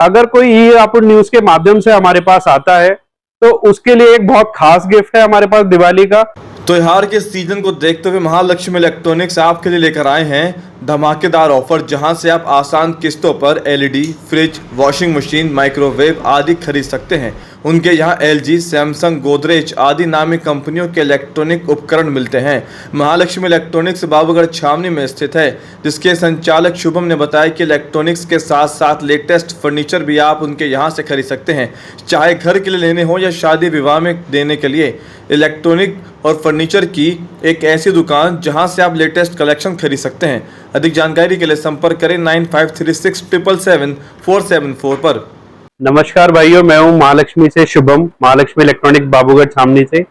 अगर कोई ई आपको न्यूज के माध्यम से हमारे पास आता है तो उसके लिए एक बहुत खास गिफ्ट है हमारे पास दिवाली का। त्योहार के सीजन को देखते हुए महालक्ष्मी इलेक्ट्रॉनिक्स आपके लिए लेकर आए हैं धमाकेदार ऑफर, जहां से आप आसान किस्तों पर LED, fridge, washing machine, microwave आदि खरीद सकते हैं। उनके यहां एलजी, सैमसंग, गोदरेज आदि नामी कंपनियों के इलेक्ट्रॉनिक उपकरण मिलते हैं। महालक्ष्मी इलेक्ट्रॉनिक्स बाबूगढ़ छावनी में स्थित है, जिसके संचालक शुभम ने बताया कि इलेक्ट्रॉनिक्स के साथ साथ लेटेस्ट फर्नीचर भी आप उनके यहां से खरीद सकते हैं। चाहे घर के लिए लेने हो या शादी विवाह में देने के लिए, इलेक्ट्रॉनिक और फर्नीचर की एक ऐसी दुकान जहां से आप लेटेस्ट कलेक्शन खरीद सकते हैं। अधिक जानकारी के लिए संपर्क करें 9536777474 पर। नमस्कार भाइयों, मैं हूं महालक्ष्मी से शुभम, महालक्ष्मी इलेक्ट्रॉनिक बाबूगढ़ छावनी से।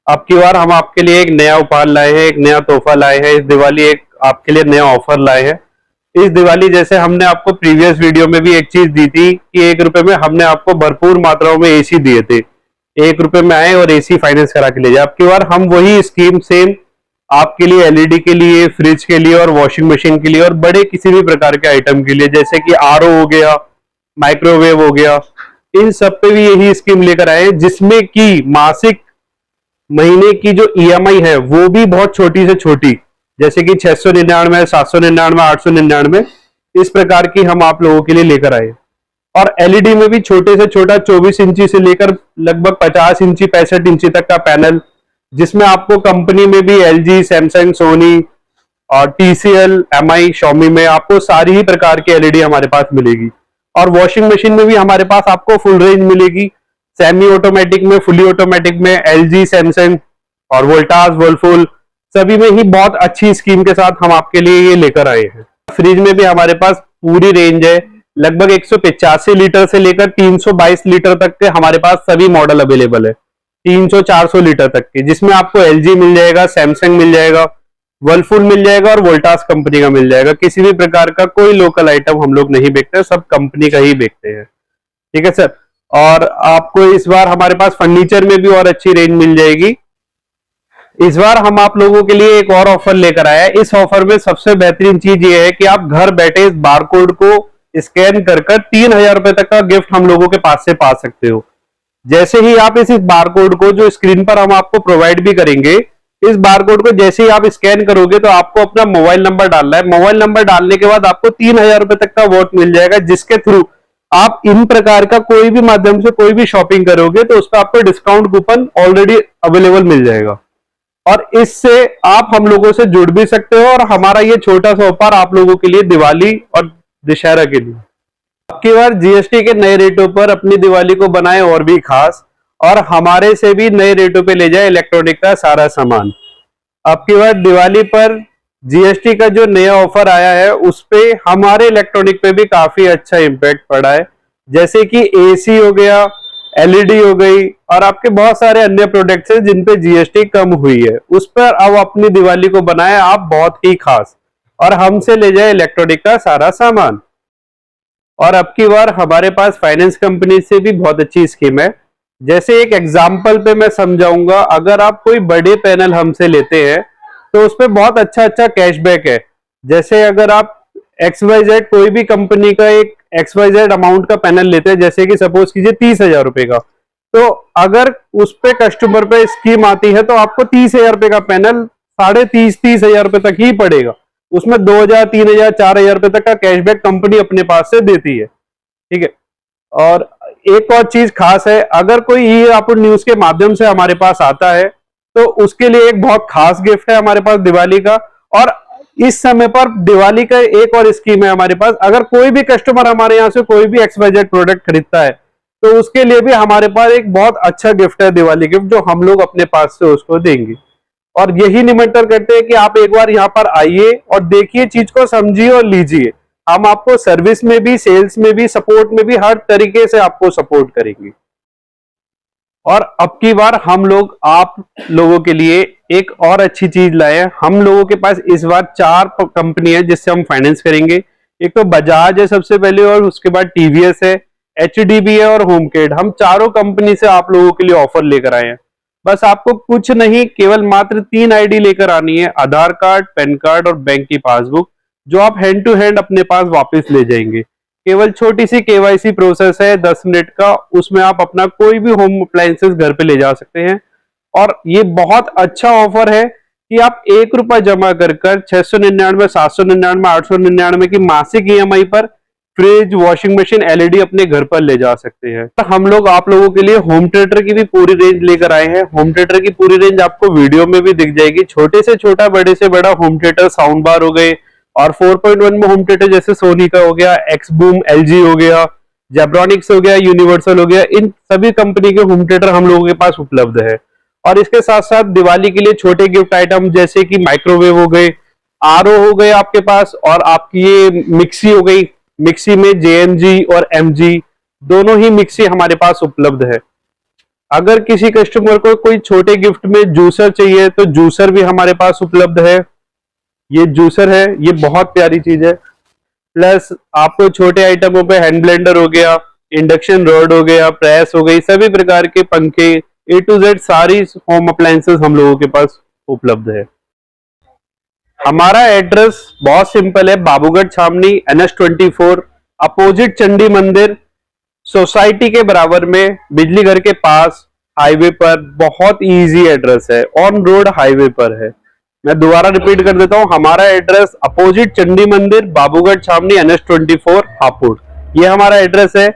अब की बार हम आपके लिए एक नया उपहार लाए हैं, एक नया तोहफा लाए हैं। इस दिवाली एक आपके लिए नया ऑफर लाए हैं। इस दिवाली जैसे हमने आपको प्रीवियस वीडियो में भी एक चीज दी थी कि 1 रुपए में हमने आपको भरपूर मात्राओं में एसी दिए थे, 1 रुपए में आए और एसी फाइनेंस करा के ले जाए। अब की बार हम वही स्कीम सेम आपके लिए एलईडी के लिए, फ्रिज के लिए और वॉशिंग मशीन के लिए और बड़े किसी भी प्रकार के आइटम के लिए, जैसे कि आरओ हो गया, माइक्रोवेव हो गया, इन सब पे भी यही स्कीम लेकर आए हैं, जिसमें कि मासिक महीने की जो ईएमआई है वो भी बहुत छोटी से छोटी, जैसे कि 699, 799, 899, इस प्रकार की हम आप लोगों के लिए लेकर आए। और एलईडी में भी छोटे से छोटा 24 इंची से लेकर लगभग 50 इंची 65 इंची तक का पैनल, जिसमें आपको कंपनी में भी एलजी, सैमसंग, सोनी और टीसीएल, एमआई, शॉमी में आपको सारी ही प्रकार की एलईडी हमारे पास मिलेगी। और वॉशिंग मशीन में भी हमारे पास आपको फुल रेंज मिलेगी, सेमी ऑटोमेटिक में, फुली ऑटोमेटिक में, एलजी, सैमसंग और वोल्टास, वर्लपूल सभी में ही बहुत अच्छी स्कीम के साथ हम आपके लिए ये लेकर आए हैं। फ्रिज में भी हमारे पास पूरी रेंज है, लगभग 185 लीटर से लेकर 322 लीटर तक के हमारे पास सभी मॉडल अवेलेबल है, 300-400 लीटर तक के, जिसमें आपको एलजी मिल जाएगा, सैमसंग मिल जाएगा, वर्लपूल मिल जाएगा और वोल्टास कंपनी का मिल जाएगा। किसी भी प्रकार का कोई लोकल आइटम हम लोग नहीं बेचते, सब कंपनी का ही बेचते हैं। ठीक है सर। और आपको इस बार हमारे पास फर्नीचर में भी और अच्छी रेंज मिल जाएगी। इस बार हम आप लोगों के लिए एक और ऑफर लेकर आए हैं। इस ऑफर में सबसे बेहतरीन चीज ये है कि आप घर बैठे इस बारकोड को स्कैन कर 3000 रुपए तक का गिफ्ट हम लोगों के पास से पा सकते हो। जैसे ही आप इस बारकोड को, जो स्क्रीन पर हम आपको प्रोवाइड भी करेंगे, इस बारकोड को जैसे ही आप स्कैन करोगे तो आपको अपना मोबाइल नंबर डालना है। मोबाइल नंबर डालने के बाद आपको 3000 रुपए तक का वोट मिल जाएगा, जिसके थ्रू आप इन प्रकार का कोई भी माध्यम से कोई भी शॉपिंग करोगे तो उस पर आपको डिस्काउंट कूपन ऑलरेडी अवेलेबल मिल जाएगा। और इससे आप हम लोगों से जुड़ भी सकते हो और हमारा ये छोटा सा ऑफर आप लोगों के लिए दिवाली और दशहरा के लिए। आपकी बार जीएसटी के नए रेटों पर अपनी दिवाली को बनाए और भी खास, और हमारे से भी नए रेटों पे ले जाए इलेक्ट्रॉनिक का सारा सामान। आपकी बार दिवाली पर जीएसटी का जो नया ऑफर आया है उस पे हमारे इलेक्ट्रॉनिक पे भी काफी अच्छा इम्पैक्ट पड़ा है, जैसे कि एसी हो गया, एलईडी हो गई और आपके बहुत सारे अन्य प्रोडक्ट्स हैं जिन पे जीएसटी कम हुई है। उस पर अब अपनी दिवाली को बनाए आप बहुत ही खास और हमसे ले जाए इलेक्ट्रॉनिक का सारा सामान। और अब की बार हमारे पास फाइनेंस कंपनी से भी बहुत अच्छी स्कीम है। जैसे एक एग्जांपल पे मैं समझाऊंगा, अगर आप कोई बड़े पैनल हमसे लेते हैं तो उस पर बहुत अच्छा कैशबैक है। जैसे अगर आप XYZ कोई भी कंपनी का एक XYZ अमाउंट का पैनल लेते हैं, जैसे कि सपोज कीजिए 30,000 रुपए का, तो अगर उस पे कस्टमर पे स्कीम आती है तो आपको 30,000 रुपए का पैनल 30,000 रुपए तक ही पड़ेगा। उसमें 2,000, 3,000, 4,000 रुपए तक का कैशबैक कंपनी अपने पास से देती है। ठीक है। और एक और चीज खास है, अगर कोई ई आपको न्यूज के माध्यम से हमारे पास आता है तो उसके लिए एक बहुत खास गिफ्ट है हमारे पास दिवाली का। और इस समय पर दिवाली का एक और स्कीम है हमारे पास, अगर कोई भी कस्टमर हमारे यहाँ से कोई भी XYZ प्रोडक्ट खरीदता है तो उसके लिए भी हमारे पास एक बहुत अच्छा गिफ्ट है, दिवाली गिफ्ट, जो हम लोग अपने पास से उसको देंगे। और यही निमंत्रण करते हैं कि आप एक बार यहाँ पर आइए और देखिए, चीज को समझिए और लीजिए। हम आपको सर्विस में भी, सेल्स में भी, सपोर्ट में भी हर तरीके से आपको सपोर्ट करेंगे। और अब की बार हम लोग आप लोगों के लिए एक और अच्छी चीज लाए हैं। हम लोगों के पास इस बार 4 कंपनी है जिससे हम फाइनेंस करेंगे। एक तो बजाज है सबसे पहले, और उसके बाद टीवीएस है, एचडीबी है और होमकेड। हम चारों कंपनी से आप लोगों के लिए ऑफर लेकर आए हैं। बस आपको कुछ नहीं, केवल मात्र 3 आईडी लेकर आनी है, आधार कार्ड, पैन कार्ड और बैंक की पासबुक, जो आप हैंड टू हैंड अपने पास वापस ले जाएंगे। केवल छोटी सी केवाईसी प्रोसेस है 10 मिनट का, उसमें आप अपना कोई भी होम अप्लायंसेस घर पे ले जा सकते हैं। और ये बहुत अच्छा ऑफर है कि आप 1 रुपया जमा कर 699, 799, 899 की मासिक ईएमआई पर फ्रिज, वॉशिंग मशीन, एलईडी अपने घर पर ले जा सकते हैं। तो हम लोग आप लोगों के लिए होम थिएटर की भी पूरी रेंज लेकर आए हैं। होम थिएटर की पूरी रेंज आपको वीडियो में भी दिख जाएगी। छोटे से छोटा, बड़े से बड़ा होम थिएटर, साउंड बार हो गए, और 4.1 में होम थिएटर जैसे सोनी का हो गया, एक्स बूम, एलजी हो गया, जेब्रॉनिक्स हो गया, यूनिवर्सल हो गया, इन सभी कंपनी के होम थिएटर हम लोगों के पास उपलब्ध है। और इसके साथ साथ दिवाली के लिए छोटे गिफ्ट आइटम जैसे कि माइक्रोवेव हो गए, आरओ हो गए आपके पास, और आपकी ये मिक्सी हो गई। मिक्सी में जेएमजी और एमजी दोनों ही मिक्सी हमारे पास उपलब्ध है। अगर किसी कस्टमर को कोई छोटे गिफ्ट में जूसर चाहिए तो जूसर भी हमारे पास उपलब्ध है। ये जूसर है, ये बहुत प्यारी चीज है। प्लस आपको छोटे आइटमों पे हैंड ब्लेंडर हो गया, इंडक्शन रॉड हो गया, प्रेस हो गई, सभी प्रकार के पंखे A to Z सारी होम अप्लायंसेस हम लोगों के पास उपलब्ध है। हमारा एड्रेस बहुत सिंपल है, बाबूगढ़ छावनी, NH24, अपोजिट चंडी मंदिर, सोसाइटी के बराबर में, बिजली घर के पास, हाईवे पर। बहुत इजी एड्रेस है, ऑन रोड हाईवे पर है। मैं दोबारा रिपीट कर देता हूं, हमारा एड्रेस अपोजिट चंडी मंदिर, बाबूगढ़ छावनी, NH24, हापुड़, ये हमारा एड्रेस है।